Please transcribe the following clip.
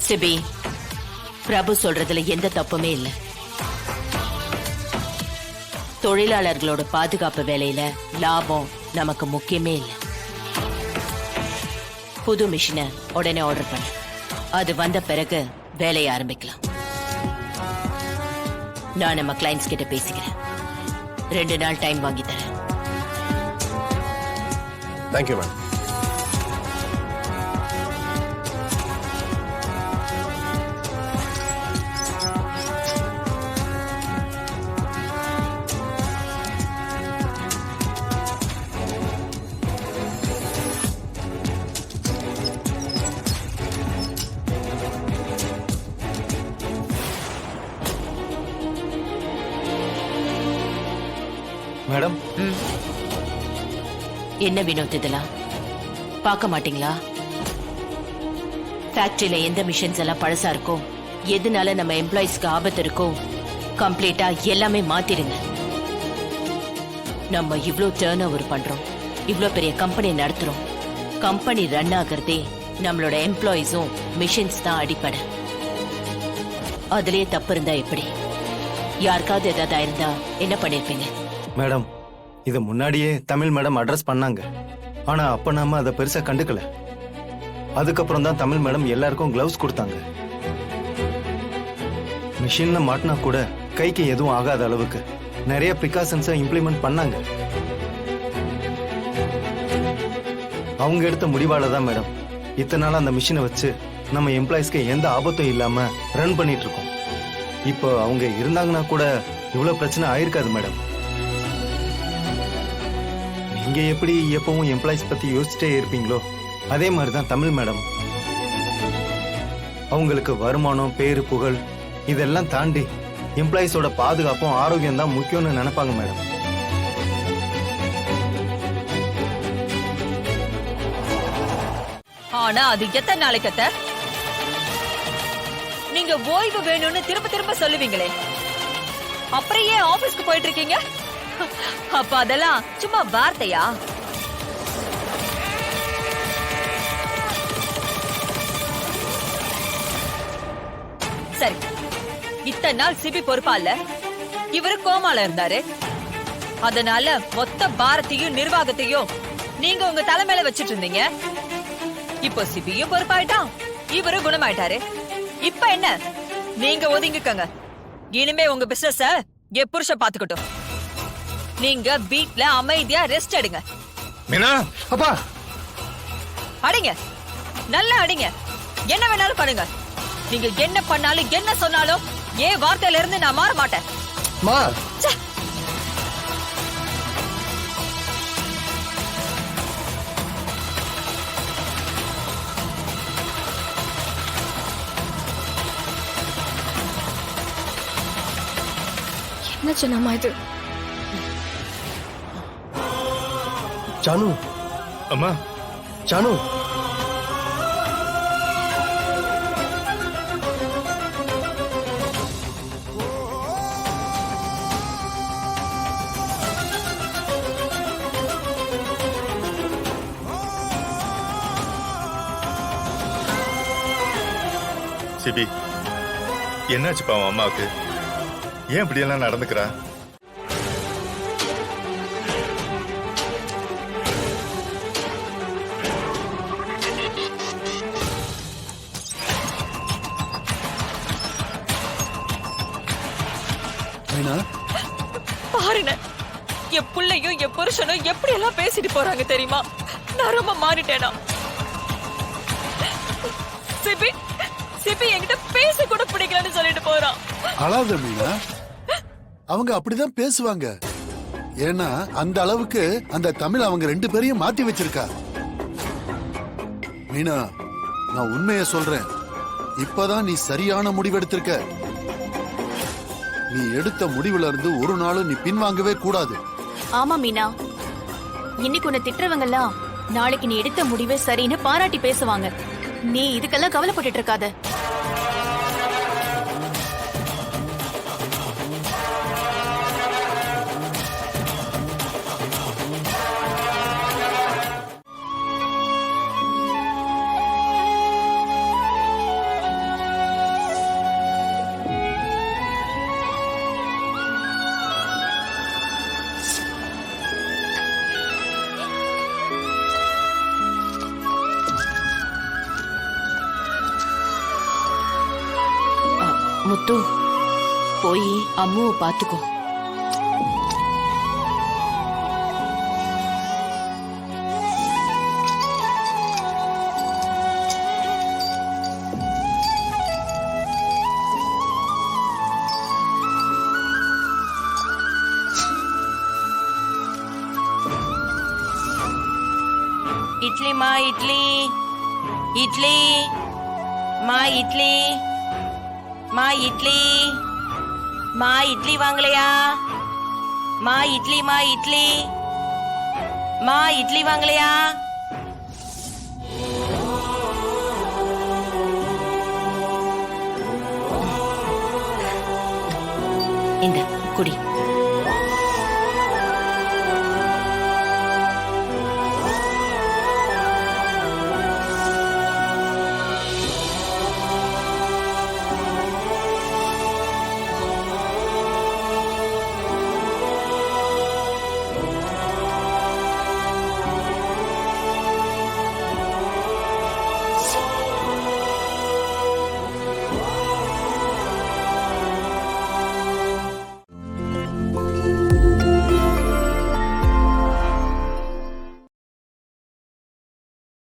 CP, பிரபு சொல்றதுல எந்த தப்புமே இல்ல. தொழிலாளர்களோட பாதுகாப்பு வேலையில லாபம் நமக்கு முக்கியமே இல்ல. புது மிஷினை உடனே ஆர்டர் பண்ணு. அது வந்த பிறகு வேலையை ஆரம்பிக்கலாம். நான் நம்ம கிளைண்ட்ஸ் கிட்ட பேசிக்கிறேன். 2 நாள் டைம் வாங்கி தரேன். Thank you ma'am. மேடம், என்ன வினோத் இதெல்லாம் பார்க்க மாட்டீங்களா? ஃபேக்டரியில எந்த மிஷின்ஸ் எல்லாம் பழசா இருக்கோ, எதனால நம்ம எம்ப்ளாயிஸ்க்கு ஆபத்து இருக்கோ, கம்ப்ளீட்டா எல்லாமே மாத்திடுங்க. நம்ம இவ்ளோ டர்ன் ஓவர் பண்றோம், இவ்ளோ பெரிய கம்பெனி நடத்துறோம். கம்பெனி ரன் ஆகிறதே நம்மளோட எம்ப்ளாயிஸும் மிஷின்ஸ் தான் அடிப்படை. அதுலயே தப்பு இருந்தா எப்படி? யாருக்காவது ஏதாவது இருந்தா என்ன பண்ணிருப்பீங்க? மேடம், இத முன்னாடியே தமிழ் மேடம் அட்ரஸ் பண்ணாங்க. ஆனா அப்ப நாம அதை பெருசா கண்டுக்கல. அதுக்கப்புறம் தான் தமிழ் மேடம் எல்லாருக்கும் கிளவுஸ் கொடுத்தாங்க. மிஷின்ல மாட்டினா கூட கைக்கு எதுவும் ஆகாத அளவுக்கு நிறைய பிரிகாஷன்ஸை இம்ப்ளிமெண்ட் பண்ணாங்க. அவங்க எடுத்த முடிவால தான் மேடம் இத்தனை நாள் அந்த மிஷினை வச்சு நம்ம எம்ப்ளாயிஸ்க்கு எந்த ஆபத்தும் இல்லாம ரன் பண்ணிட்டு இருக்கோம். இப்போ அவங்க இருந்தாங்கன்னா கூட இவ்வளவு பிரச்சனை ஆயிருக்காது மேடம். நீங்க எப்படி எப்பவும் எம்ப்ளாயிஸ் பத்தி யோசிச்சுட்டே இருப்பீங்களோ அதே மாதிரிதான் தமிழ் மேடம். அவங்களுக்கு வருமானம், பேரு, புகழ் இதெல்லாம் தாண்டி எம்ப்ளாயிஸோட பாதுகாப்பும் ஆரோக்கியம் தான் முக்கியம்னு நினைப்பாங்க மேடம். ஆனா அது எத்தனை நாளைக்கு அத்த? நீங்க ஓய்வு வேணும்னு திரும்ப திரும்ப சொல்லுவீங்களே, அப்புறம் ஏன் ஆபீஸ்க்கு போயிட்டு இருக்கீங்க? அப்ப அதெல்லாம் சும்மா வார்த்தையா? சரி, இத்தனை நாள் சிபி பொறுப்பா இல்ல, இவரு கோமால இருந்தாரு. அதனால மொத்த பாரத்தையும் நிர்வாகத்தையும் நீங்க உங்க தலைமையில வச்சிட்டு இருந்தீங்க. இப்போ சிபியும் பொறுப்பாயிட்டான், இவரு குணமாயிட்டாரு. இப்ப என்ன? நீங்க ஒதுங்கிக்கங்க. இனிமே உங்க பிசினஸ என் புருஷன் பாத்துக்கட்டும். நீங்க வீட்ல அமைதியா ரெஸ்ட் எடுங்க. மீனா, அப்பா அடிங்க, நல்லா அடிங்க, என்ன வேணாலும் பண்ணுங்க. நீங்க என்ன பண்ணாலும் என்ன சொன்னாலும் ஏன் வார்த்தையில இருந்து நான் மாற மாட்டேன். மா, என்ன சொன்னமா இது? ஜானு, அம்மா, ஜானு, சிபி, என்னாச்சுப்பா அவன் அம்மாவுக்கு? ஏன் இப்படி எல்லாம் நடந்துக்கிறா? பாருங்க, என் பிள்ளையும் என் புருஷனும் எப்படி எல்லாம் பேசிட்டு போறாங்க தெரியுமா? நான் ரொம்ப மாறிட்டேனா? சிபி சிபி என்கிட்ட பேச கூட பிடிக்கலன்னு சொல்லிட்டு போறான். அழாத மீனா, அவங்க அப்படிதான் பேசுவாங்க. ஏன்னா அந்த அளவுக்கு அந்த தமிழ் அவங்க 2 பேரையும் மாத்தி வச்சிருக்கா. மீனா, நான் உண்மைய சொல்றேன், இப்பதான் நீ சரியான முடிவெடுத்திருக்க. நீ எடுத்த முடிவுல இருந்து ஒரு நாளும் நீ பின்வாங்கவே கூடாது. ஆமா மீனா, இன்னைக்கு உன்னை திட்டுறவங்க எல்லாம் நாளைக்கு நீ எடுத்த முடிவே சரின்னு பாராட்டி பேசுவாங்க. நீ இதுக்கெல்லாம் கவலைப்பட்டு இருக்காத. முத்து போய் அம்முவை பாத்துக்கோ. இட்லி மா இட்லி இட்லி மா இட்லி மா இட்லி மா இட்லி வாங்கலையா? மா இட்லி மா இட்லி மா இட்லி வாங்கலையா?